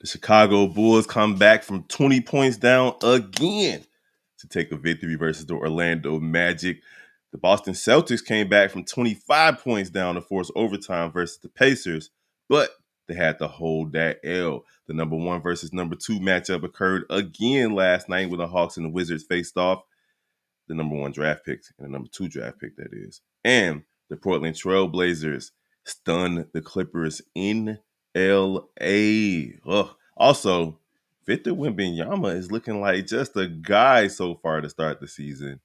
The Chicago Bulls come back from 20 points down again to take a victory versus the Orlando Magic. The Boston Celtics came back from 25 points down to force overtime versus the Pacers, but they had to hold that L. The number one versus number two matchup occurred again last night when the Hawks and the Wizards faced off. The number one draft pick and the number two draft pick, that is. And the Portland Trail Blazers stunned the Clippers in LA. Ugh. Also, Victor Wembanyama is looking like just a guy so far to start the season.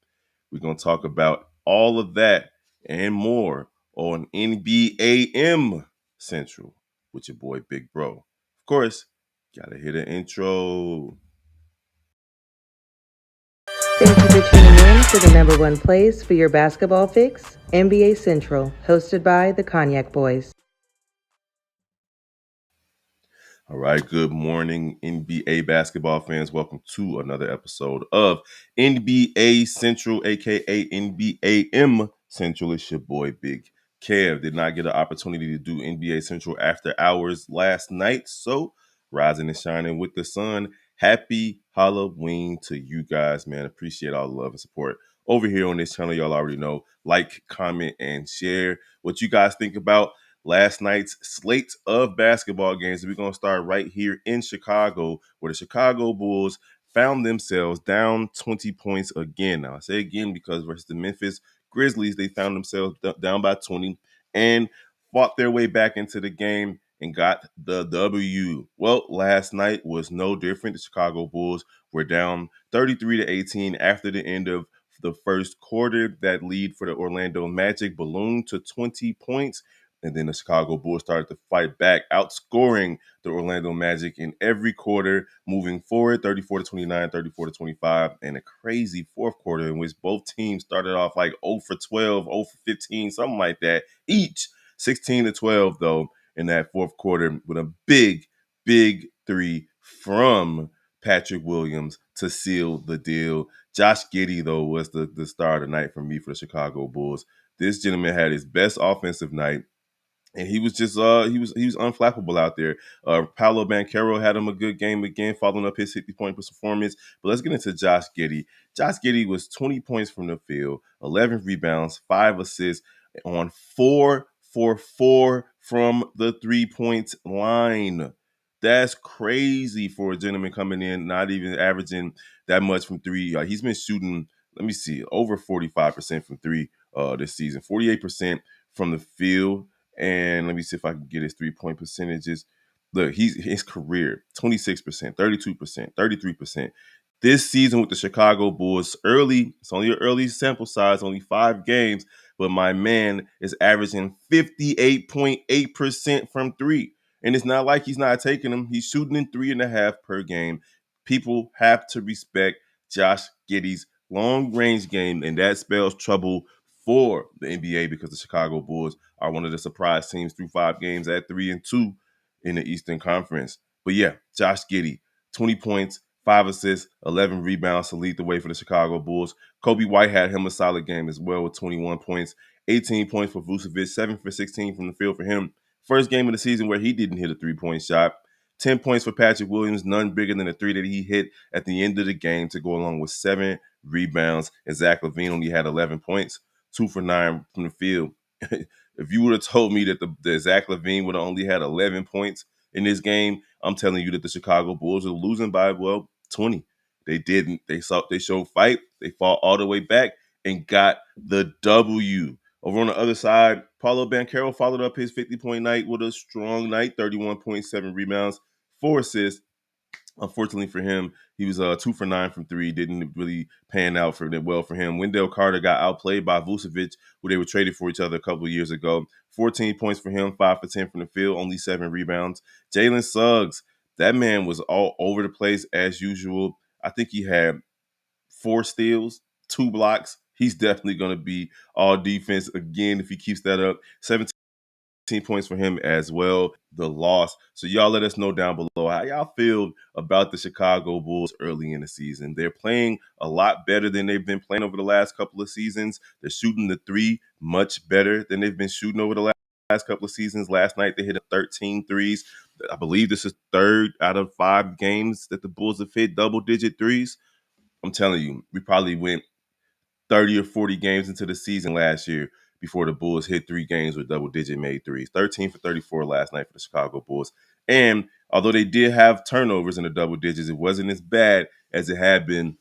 We're going to talk about all of that and more on NBAM Central with your boy Big Bro. Of course, gotta hit an intro. Thank you for tuning in to the number one place for your basketball fix, NBA Central, hosted by the Cognac Boys. All right, good morning, NBA basketball fans. Welcome to another episode of NBA Central, aka NBAM Central. It's your boy Big Kev. Did not get an opportunity to do NBA Central after hours last night, so rising and shining with the sun. Happy Halloween to you guys, man. Appreciate all the love and support over here on this channel. Y'all already know. Like, comment, and share what you guys think about last night's slate of basketball games. We're going to start right here in Chicago, where the Chicago Bulls found themselves down 20 points again. Now, I say again because versus the Memphis Grizzlies, they found themselves down by 20 and fought their way back into the game and got the W. Well, last night was no different. The Chicago Bulls were down 33-18 after the end of the first quarter. That lead for the Orlando Magic ballooned to 20 points. And then the Chicago Bulls started to fight back, outscoring the Orlando Magic in every quarter, moving forward 34-29, 34-25, and a crazy fourth quarter in which both teams started off like 0 for 12, 0 for 15, something like that, each 16-12, though, in that fourth quarter with a big three from Patrick Williams to seal the deal. Josh Giddey, though, was the star of the night for me for the Chicago Bulls. This gentleman had his best offensive night. And he was just he was unflappable out there. Paolo Banchero had him a good game again, following up his 50-point performance. But let's get into Josh Giddey. Josh Giddey was 20 points from the field, 11 rebounds, 5 assists on 4 for 4 from the 3-point line. That's crazy for a gentleman coming in, not even averaging that much from three. He's been shooting, let me see, over 45% from three this season, 48% from the field. And let me see if I can get his 3-point percentages. Look, his career, 26%, 32%, 33%. This season with the Chicago Bulls, it's only an early sample size, only 5 games, but my man is averaging 58.8% from three. And it's not like he's not taking them. He's shooting in 3.5 per game. People have to respect Josh Giddey's long-range game, and that spells trouble for the NBA because the Chicago Bulls are one of the surprise teams through 5 games at 3-2 in the Eastern Conference. But yeah, Josh Giddey, 20 points, 5 assists, 11 rebounds to lead the way for the Chicago Bulls. Kobe White had him a solid game as well with 21 points, 18 points for Vucevic, 7 for 16 from the field for him. First game of the season where he didn't hit a 3-point shot. 10 points for Patrick Williams, none bigger than the 3 that he hit at the end of the game to go along with 7 rebounds. And Zach LaVine only had 11 points, 2 for 9 from the field. If you would have told me that the Zach LaVine would have only had 11 points in this game, I'm telling you that the Chicago Bulls are losing by, 20. They didn't. They showed fight. They fought all the way back and got the W. Over on the other side, Paolo Banchero followed up his 50-point night with a strong night, 31.7 rebounds, 4 assists. Unfortunately for him, he was 2 for 9 from three. Didn't really pan out for him. Wendell Carter got outplayed by Vucevic, who they were traded for each other a couple of years ago. 14 points for him, 5 for 10 from the field, only 7 rebounds. Jalen Suggs, that man was all over the place as usual. I think he had 4 steals, 2 blocks. He's definitely going to be all defense again if he keeps that up. 17 points for him as well. The loss. So y'all let us know down below how y'all feel about the Chicago Bulls early in the season. They're playing a lot better than they've been playing over the last couple of seasons. They're shooting the 3 much better than they've been shooting over the last last couple of seasons. Last night they hit a 13 threes. I believe this is third out of 5 games that the Bulls have hit double-digit threes. I'm telling you, we probably went 30 or 40 games into the season last year before the Bulls hit 3 games with double-digit made threes. 13 for 34 last night for the Chicago Bulls. And although they did have turnovers in the double digits, it wasn't as bad as it had been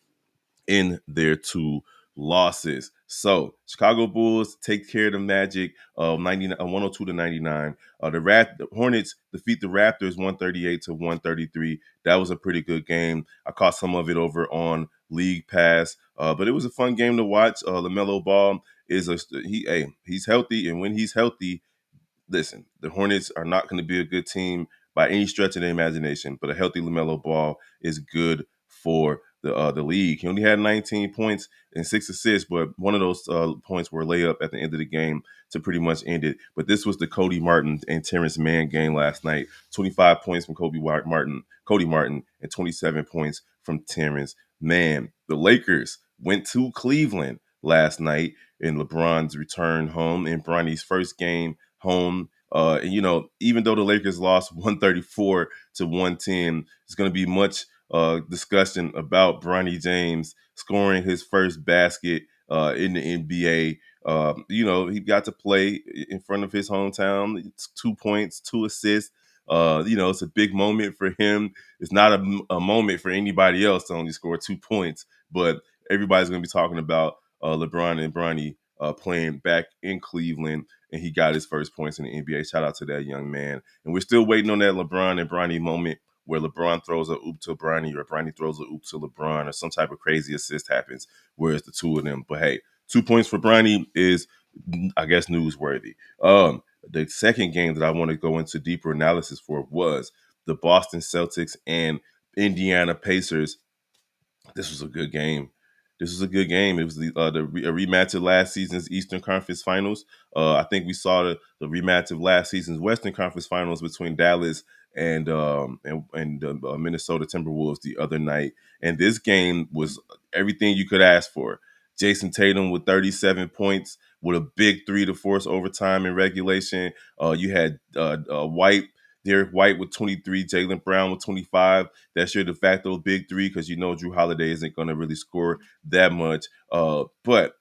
in their 2 losses. So Chicago Bulls take care of the Magic of 102 to 99. The Hornets defeat the Raptors 138 to 133. That was a pretty good game. I caught some of it over on League Pass, but it was a fun game to watch. LaMelo Ball he's healthy, and when he's healthy, listen, the Hornets are not going to be a good team by any stretch of the imagination, but a healthy LaMelo Ball is good for the league. He only had 19 points and 6 assists, but one of those points were a layup at the end of the game to pretty much end it. But this was the Cody Martin and Terrence Mann game last night. 25 points from Cody Martin, and 27 points from Terrence Mann. The Lakers went to Cleveland last night in LeBron's return home in Bronny's first game home. And even though the Lakers lost 134 to 110, it's going to be much discussion about Bronny James scoring his first basket in the NBA. He got to play in front of his hometown. It's 2 points, 2 assists. It's a big moment for him. It's not a moment for anybody else to only score 2 points, but everybody's going to be talking about LeBron and Bronny playing back in Cleveland, and he got his first points in the NBA. Shout out to that young man. And we're still waiting on that LeBron and Bronny moment where LeBron throws a oop to Bronny or Bronny throws a oop to LeBron or some type of crazy assist happens where it's the two of them. But hey, 2 points for Bronny is, I guess, newsworthy. The second game that I want to go into deeper analysis for was the Boston Celtics and Indiana Pacers. This was a good game. This was a good game. It was a rematch of last season's Eastern Conference Finals. I think we saw the rematch of last season's Western Conference Finals between Dallas and Minnesota Timberwolves the other night. And this game was everything you could ask for. Jason Tatum with 37 points with a big three to force overtime in regulation. You had Derek White with 23, Jaylen Brown with 25. That's your de facto big three because Drew Holiday isn't going to really score that much. But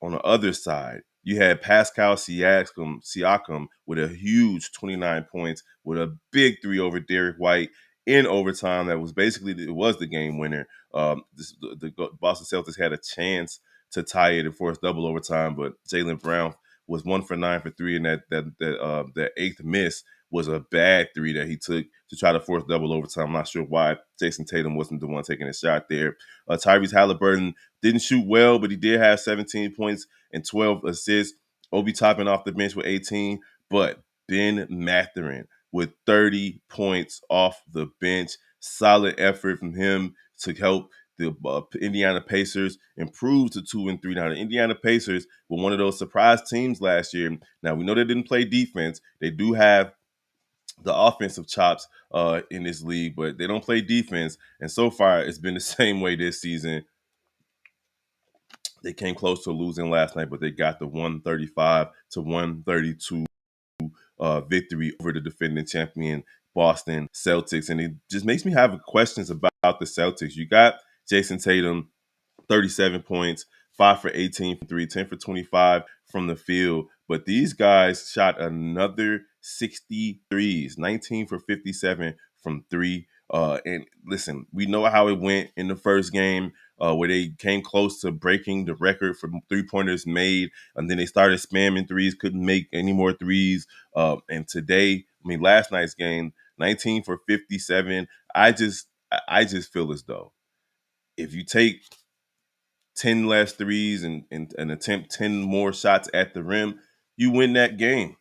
on the other side, you had Pascal Siakam with a huge 29 points with a big three over Derek White in overtime. That was it was the game winner. The Boston Celtics had a chance to tie it and force double overtime, but Jaylen Brown was 1 for 9 for three, and that eighth miss was a bad three that he took to try to force double overtime. I'm not sure why Jason Tatum wasn't the one taking a shot there. Tyrese Halliburton didn't shoot well, but he did have 17 points and 12 assists. Obi Toppin off the bench with 18, but Ben Mathurin with 30 points off the bench. Solid effort from him to help the Indiana Pacers improve to 2-3. Now, the Indiana Pacers were one of those surprise teams last year. Now, we know they didn't play defense. They do have the offensive chops in this league, but they don't play defense. And so far, it's been the same way this season. They came close to losing last night, but they got the 135 to 132 victory over the defending champion Boston Celtics. And it just makes me have questions about the Celtics. You got Jason Tatum, 37 points, 5 for 18 from 3, 10 for 25 from the field. But these guys shot another 63s, 19 for 57 from 3. And listen, we know how it went in the first game where they came close to breaking the record for three-pointers made, and then they started spamming threes, couldn't make any more threes. And last night's game, 19 for 57. I just feel as though if you take 10 less threes and attempt 10 more shots at the rim, you win that game.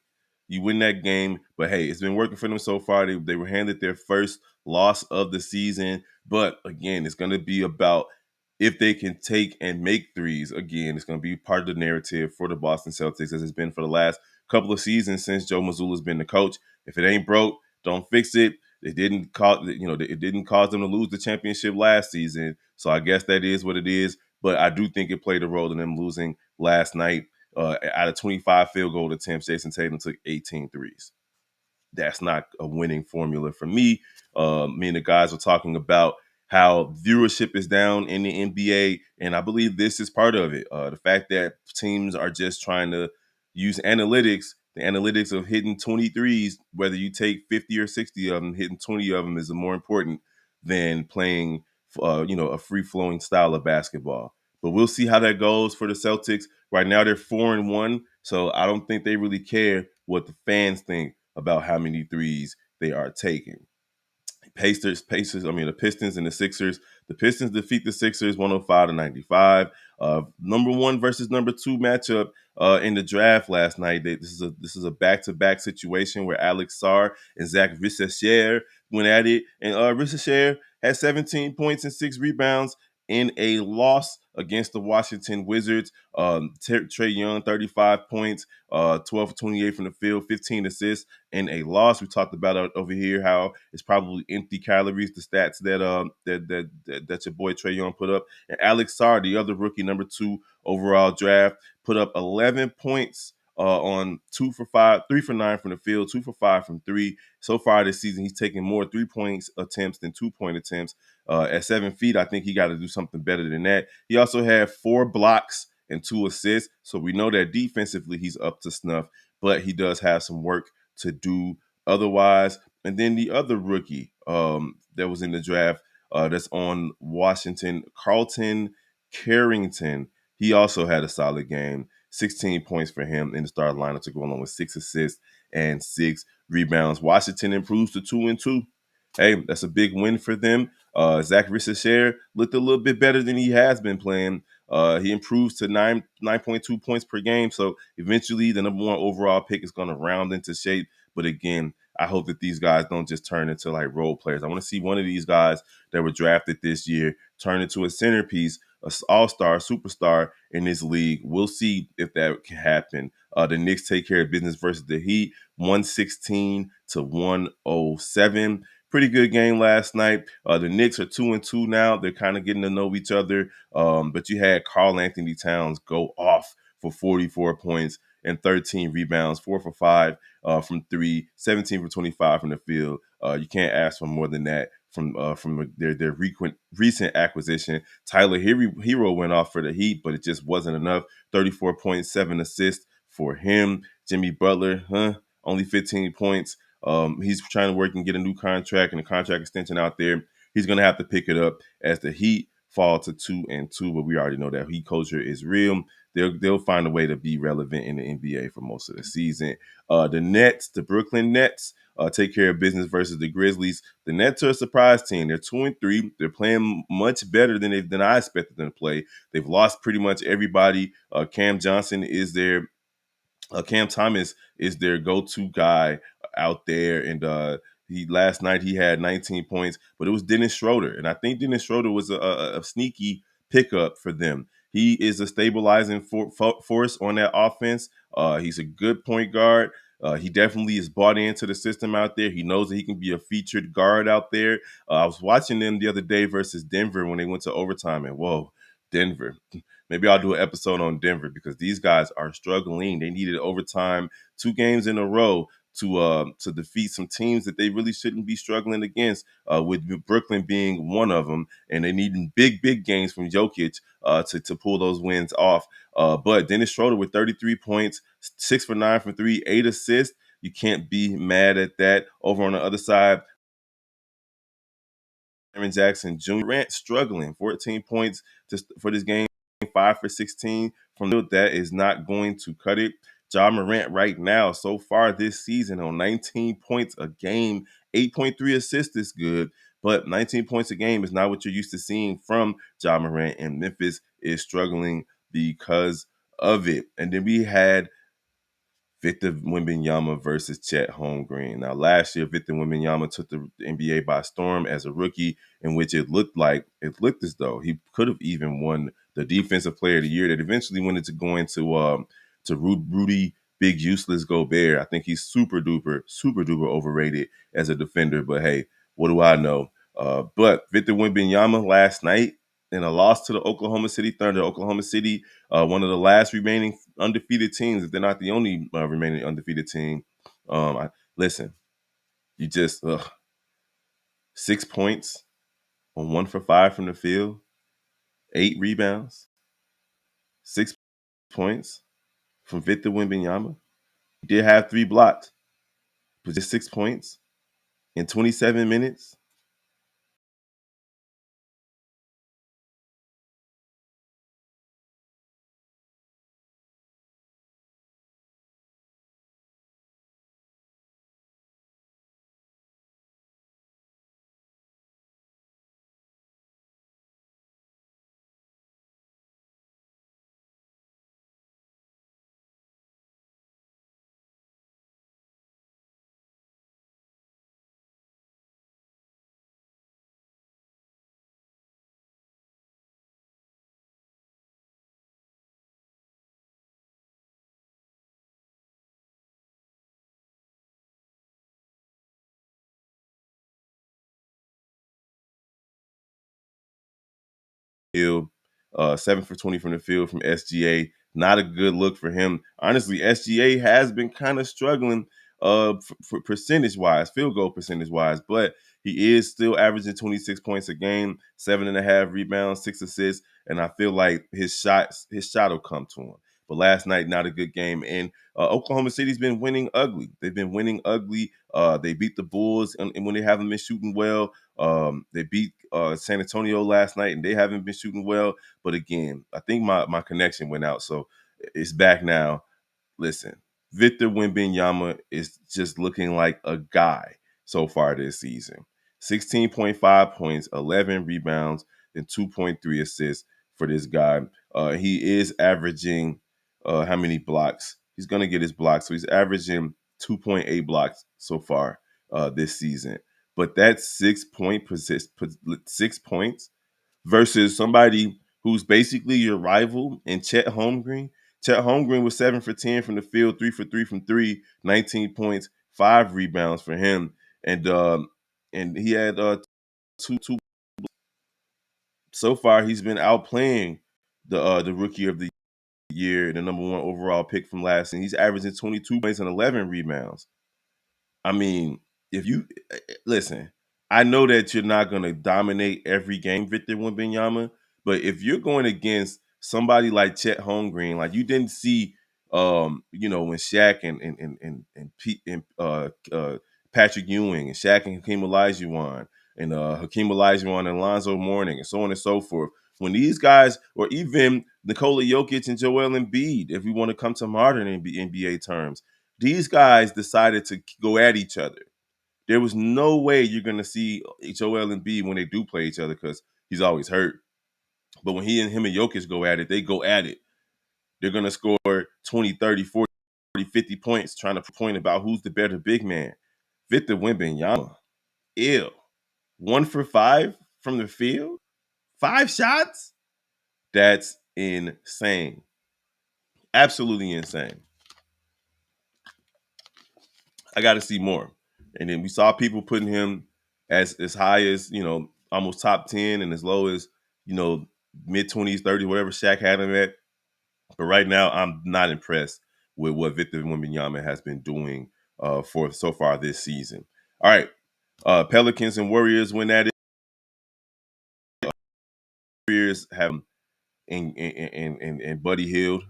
You win that game. But hey, it's been working for them so far. They were handed their first loss of the season. But again, it's going to be about if they can take and make threes. Again, it's going to be part of the narrative for the Boston Celtics as it's been for the last couple of seasons since Joe Mazzulla's been the coach. If it ain't broke, don't fix it. It didn't cause them to lose the championship last season. So I guess that is what it is. But I do think it played a role in them losing last night. Out of 25 field goal attempts, Jason Tatum took 18 threes. That's not a winning formula for me. Me and the guys were talking about how viewership is down in the NBA, and I believe this is part of it. The fact that teams are just trying to use analytics, the analytics of hitting 23s, whether you take 50 or 60 of them, hitting 20 of them is more important than playing, a free-flowing style of basketball. But we'll see how that goes for the Celtics. Right now, they're 4-1, so I don't think they really care what the fans think about how many threes they are taking. The Pistons and the Sixers. The Pistons defeat the Sixers 105-95. Number one versus number two matchup in the draft last night. This is a back-to-back situation where Alex Sarr and Zach Rissecher went at it, and Rissecher had 17 points and 6 rebounds in a loss against the Washington Wizards. Trae Young, 35 points, 12 for 28 from the field, 15 assists in a loss. We talked about it over here how it's probably empty calories, the stats that your boy Trae Young put up. And Alex Sarr, the other rookie, number 2 overall draft, put up 11 points on 2 for 5, 3 for 9 from the field, 2 for 5 from 3. So far this season, he's taken more 3-point attempts than 2-point attempts. At 7 feet, I think he got to do something better than that. He also had 4 blocks and 2 assists, so we know that defensively he's up to snuff, but he does have some work to do otherwise. And then the other rookie that was in the draft that's on Washington, Carlton Carrington, he also had a solid game. 16 points for him in the starting lineup to go along with 6 assists and 6 rebounds. Washington improves to 2-2. Hey, that's a big win for them. Zach Rissecher looked a little bit better than he has been playing. He improves to 9.2 points per game. So eventually the number 1 overall pick is going to round into shape. But again, I hope that these guys don't just turn into like role players. I want to see one of these guys that were drafted this year turn into a centerpiece, an all-star, superstar in this league. We'll see if that can happen. The Knicks take care of business versus the Heat, 116-107. Pretty good game last night. The Knicks are 2-2 now. They're kind of getting to know each other. But you had Karl Anthony Towns go off for 44 points and 13 rebounds, 4 for 5 from 3, 17 for 25 from the field. You can't ask for more than that from their recent acquisition. Tyler Hero went off for the Heat, but it just wasn't enough. 34.7 assists for him. Jimmy Butler, only 15 points. He's trying to work and get a new contract and a contract extension out there. He's going to have to pick it up as the Heat fall to 2-2, but we already know that Heat culture is real. They'll find a way to be relevant in the NBA for most of the season. The Brooklyn Nets, take care of business versus the Grizzlies. The Nets are a surprise team. They're 2-3. They're playing much better than I expected them to play. They've lost pretty much everybody. Cam Thomas is their go-to guy out there, and last night he had 19 points, but it was Dennis Schroeder, and I think Dennis Schroeder was a sneaky pickup for them. He is a stabilizing force on that offense. He's a good point guard. He definitely is bought into the system out there. He knows that he can be a featured guard out there. I was watching them the other day versus Denver when they went to overtime, and whoa, Denver. Maybe I'll do an episode on Denver because these guys are struggling. They needed overtime 2 games in a row to defeat some teams that they really shouldn't be struggling against, with Brooklyn being one of them. And they needed big games from Jokic to pull those wins off. But Dennis Schroeder with 33 points, 6 for 9 from 3, 8 assists. You can't be mad at that. Over on the other side, Aaron Jackson Jr. Durant struggling, 14 points for this game, 5 for 16 from that is not going to cut it. Ja Morant right now, so far this season, on 19 points a game, 8.3 assists is good, but 19 points a game is not what you're used to seeing from Ja Morant, and Memphis is struggling because of it. And then we had Victor Wembanyama versus Chet Holmgren. Now, last year, Victor Wembanyama took the NBA by storm as a rookie, in which it looked as though he could have even won the Defensive Player of the Year. That eventually went into going to Rudy Big Useless Gobert. I think he's super duper overrated as a defender. But hey, what do I know? But Victor Wembanyama last night in a loss to the Oklahoma City Thunder. Oklahoma City, one of the last remaining undefeated teams, if they're not the only remaining undefeated team. Listen, you just 6 points on 1 for 5 from the field, 8 rebounds, 6 points from Victor Wembanyama. He did have 3 blocks, but just 6 points in 27 minutes. Field, 7 for 20 from the field from SGA. Not a good look for him. Honestly, SGA has been kind of struggling for percentage wise, field goal percentage wise, but he is still averaging 26 points a game, 7.5 rebounds, 6 assists, and I feel like his shot will come to him. But last night, not a good game. And Oklahoma City's been winning ugly. They've been winning ugly. They beat the Bulls, and when they haven't been shooting well, they beat San Antonio last night, and they haven't been shooting well. But again, I think my connection went out, so it's back now. Listen, Victor Wembanyama is just looking like a guy so far this season. 16.5 points, 11 rebounds, and 2.3 assists for this guy. He is averaging how many blocks? He's going to get his blocks. So he's averaging 2.8 blocks so far this season. But that's 6 points versus somebody who's basically your rival in Chet Holmgren. Chet Holmgren was 7 for 10 from the field, 3 for 3 from three, 19 points, 5 rebounds for him, and he had two. So far, he's been outplaying the rookie of the year, the number 1 overall pick from last season. He's averaging 22 points and 11 rebounds. I mean, if you listen, I know that you're not going to dominate every game, Victor Wembanyama, but if you're going against somebody like Chet Holmgren, like you didn't see, when Shaq and Pete and Patrick Ewing and Shaq and Hakeem Olajuwon and Hakeem Olajuwon and Alonzo Mourning and so on and so forth. When these guys, or even Nikola Jokic and Joel Embiid, if we want to come to modern NBA terms, these guys decided to go at each other. There was no way you're going to see Joel Embiid when they do play each other because he's always hurt. But when him and Jokic go at it, they go at it. They're going to score 20, 30, 40, 50 points trying to point about who's the better big man. Victor Wembanyama, ew. 1 for 5 from the field? 5 shots? That's insane. Absolutely insane. I got to see more. And then we saw people putting him as high as, almost top 10 and as low as, mid 20s, 30s, whatever Shaq had him at. But right now, I'm not impressed with what Victor Wembanyama has been doing for so far this season. All right. Pelicans and Warriors win that. Warriors have and Buddy Hield.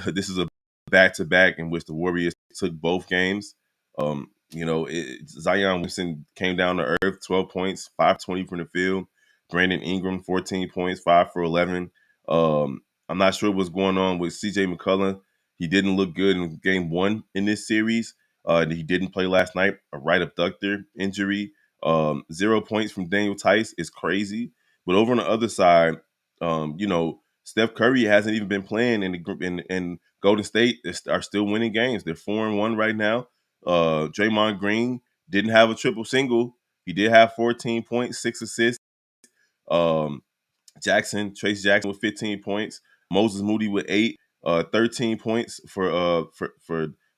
This is a back-to-back in which the Warriors took both games. Zion Williamson came down to earth, 12 points, 5-20 from the field. Brandon Ingram, 14 points, 5 for 11. I'm not sure what's going on with C.J. McCollum. He didn't look good in game 1 in this series. He didn't play last night, a right abductor injury. 0 points from Daniel Tice is crazy. But over on the other side, Steph Curry hasn't even been playing in the group, and Golden State are still winning games. They're 4-1 right now. Draymond Green didn't have a triple single. He did have 14 points, 6 assists. Um, Trace Jackson with 15 points. Moses Moody with 8. 13 points for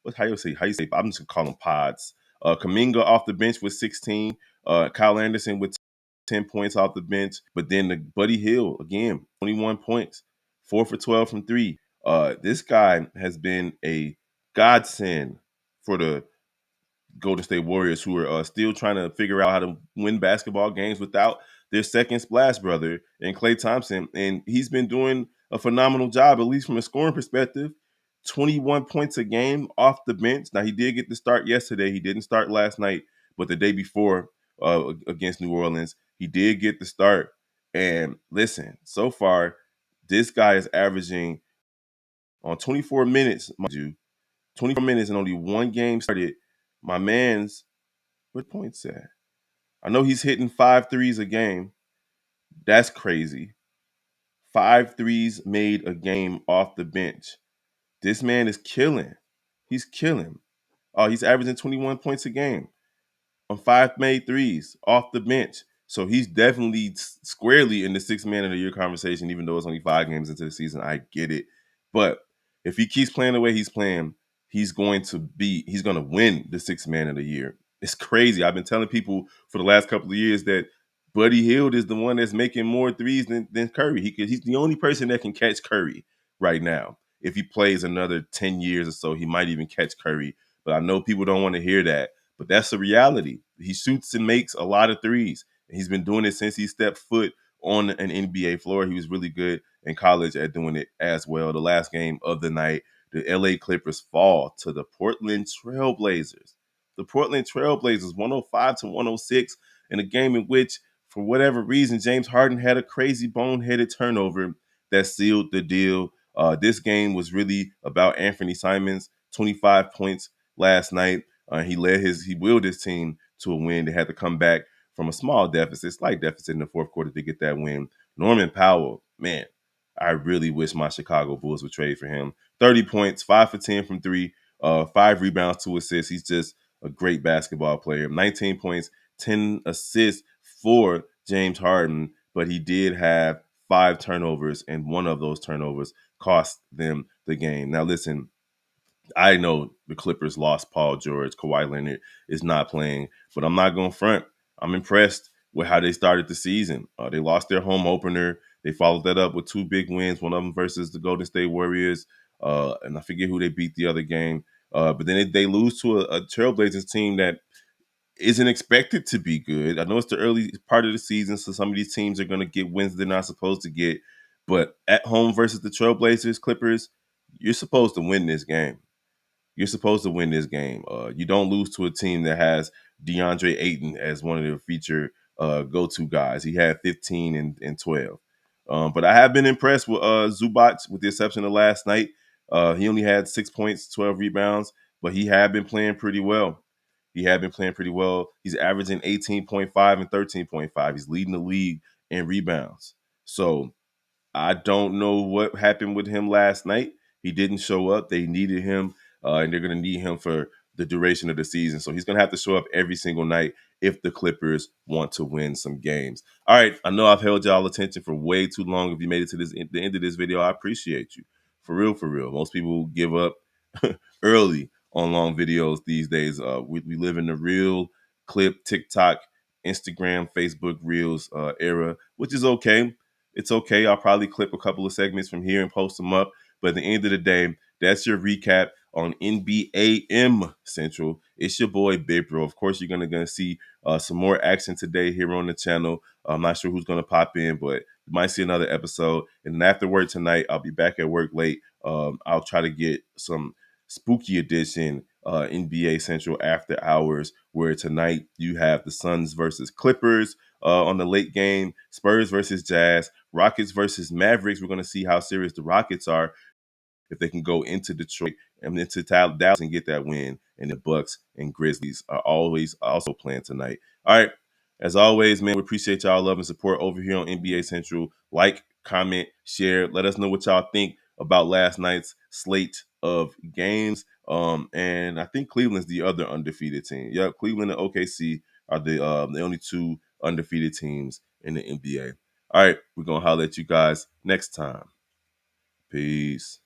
what how you say I'm just gonna call them pods. Kaminga off the bench with 16. Kyle Anderson with 10 points off the bench. But then the Buddy Hield again, 21 points, 4 for 12 from 3. This guy has been a godsend for the Golden State Warriors, who are still trying to figure out how to win basketball games without their second splash brother and Klay Thompson. And he's been doing a phenomenal job, at least from a scoring perspective. 21 points a game off the bench. Now, he did get the start yesterday. He didn't start last night, but the day before against New Orleans, he did get the start. And listen, so far, this guy is averaging on 24 minutes, mind you, 24 minutes and only one game started. My man's, what points at? I know he's hitting 5 threes a game. That's crazy. 5 threes made a game off the bench. This man is killing. He's killing. Oh, he's averaging 21 points a game on 5 made threes off the bench. So he's definitely squarely in the sixth man of the year conversation, even though it's only 5 games into the season. I get it. But if he keeps playing the way he's playing, he's going to win the sixth man of the year. It's crazy. I've been telling people for the last couple of years that Buddy Hield is the one that's making more threes than Curry. He's the only person that can catch Curry right now. If he plays another 10 years or so, he might even catch Curry. But I know people don't want to hear that. But that's the reality. He shoots and makes a lot of threes. And he's been doing it since he stepped foot on an NBA floor. He was really good in college at doing it as well. The last game of the night, the LA Clippers fall to the Portland Trailblazers. The Portland Trailblazers, 105-106, in a game in which, for whatever reason, James Harden had a crazy boneheaded turnover that sealed the deal. This game was really about Anthony Simons, 25 points last night. He willed his team to a win. They had to come back from a slight deficit in the fourth quarter to get that win. Norman Powell, man, I really wish my Chicago Bulls would trade for him. 30 points, 5 for 10 from three, 5 rebounds, 2 assists. He's just a great basketball player. 19 points, 10 assists for James Harden, but he did have 5 turnovers, and one of those turnovers cost them the game. Now, listen, I know the Clippers lost Paul George. Kawhi Leonard is not playing, but I'm not going to front. I'm impressed with how they started the season. They lost their home opener. They followed that up with 2 big wins, one of them versus the Golden State Warriors, and I forget who they beat the other game. But then they lose to a Trailblazers team that isn't expected to be good. I know it's the early part of the season, so some of these teams are going to get wins they're not supposed to get. But at home versus the Trailblazers, Clippers, you're supposed to win this game. You're supposed to win this game. You don't lose to a team that has DeAndre Ayton as one of their featured go-to guys. He had 15 and 12. But I have been impressed with Zubac, with the exception of last night. He only had 6 points, 12 rebounds, but he had been playing pretty well. He's averaging 18.5 and 13.5. He's leading the league in rebounds. So I don't know what happened with him last night. He didn't show up. They needed him, and they're going to need him for the duration of the season. So he's going to have to show up every single night if the Clippers want to win some games. All right, I know I've held y'all attention for way too long. If you made it to the end of this video, I appreciate you. For real, for real. Most people give up early on long videos these days. We live in the real clip, TikTok, Instagram, Facebook Reels era, which is okay. It's okay. I'll probably clip a couple of segments from here and post them up. But at the end of the day, that's your recap on NBA Central. It's your boy Big Bro. Of course, you're gonna see some more action today here on the channel. I'm not sure who's gonna pop in, but you might see another episode. And then after work tonight, I'll be back at work late. I'll try to get some spooky edition NBA Central after hours, where tonight you have the Suns versus Clippers on the late game, Spurs versus Jazz, Rockets versus Mavericks. We're going to see how serious the Rockets are, if they can go into Detroit and into Dallas and get that win. And the Bucks and Grizzlies are always also playing tonight. All right. As always, man, we appreciate y'all love and support over here on NBA Central. Like, comment, share. Let us know what y'all think about last night's slate of games. And I think Cleveland's the other undefeated team. Yeah, Cleveland and OKC are the only 2 undefeated teams in the NBA. All right, we're gonna holler at you guys next time. Peace.